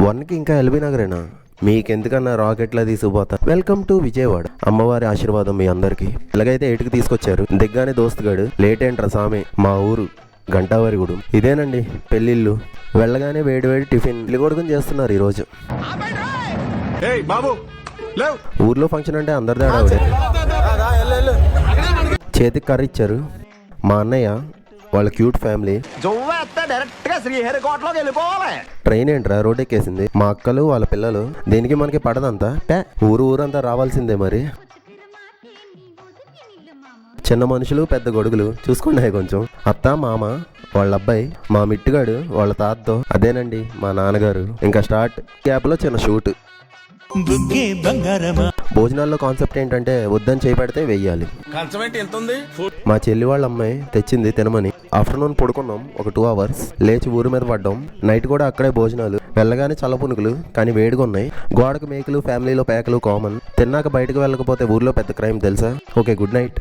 1కి ఇంకా ఎల్బీ నగరేనా? మీకెందుకన్నా రాకెట్లా తీసుకుపోతా. Welcome to Vijayawada. అమ్మవారి ఆశీర్వాదం మీ అందరికి. ఇలాగైతే 8కి తీసుకొచ్చారు. దిగ్గానే దోస్తుగాడు లేట్ ఏంట్రా సామి, మా ఊరు గంటావారిగూడెం. ఇదేనండి పెళ్ళిళ్ళు. వెళ్ళగానే వేడి వేడి టిఫిన్ ఇల్లుగొడుకుని చేస్తున్నారు ఈరోజు. ఊర్లో ఫంక్షన్ అంటే అందరిదే ఆవిడే. చేతికి కర్ర ఇచ్చారు. మా అన్నయ్య వాళ్ళ క్యూట్ ఫ్యామిలీ. ట్రైన్ ఏంట్రా రోడ్ ఎక్కేసింది. మా అక్కలు వాళ్ళ పిల్లలు. దీనికి మనకి పడదంతా. ఊరంతా రావాల్సిందే మరి. చిన్న మనుషులు పెద్ద గొడుగులు చూసుకున్నాయి కొంచెం. అత్త మామ వాళ్ళ అబ్బాయి, మా మిట్టుగాడు వాళ్ళ తాతతో. అదేనండి మా నాన్నగారు. ఇంకా స్టార్ట్. గ్యాప్ లో చిన్న షూట్. భోజనాల్లో కాన్సెప్ట్ ఏంటంటే వద్దని చేయి పెడితే వెయ్యాలి. మా చెల్లి వాళ్ళ అమ్మాయి తెచ్చింది తినమని. ఆఫ్టర్నూన్ పడుకున్నాం ఒక 2 hours. లేచి ఊరి మీద పడ్డాం. నైట్ కూడా అక్కడే భోజనాలు. వెళ్ళగానే చల్లపునుకులు కానీ వేడిగా ఉన్నాయి. గోడకు మేకలు, ఫ్యామిలీలో పేకలు కామన్. తిన్నాక బయటకు వెళ్ళకపోతే ఊర్లో పెద్ద క్రైమ్ తెలుసా. Okay, good night.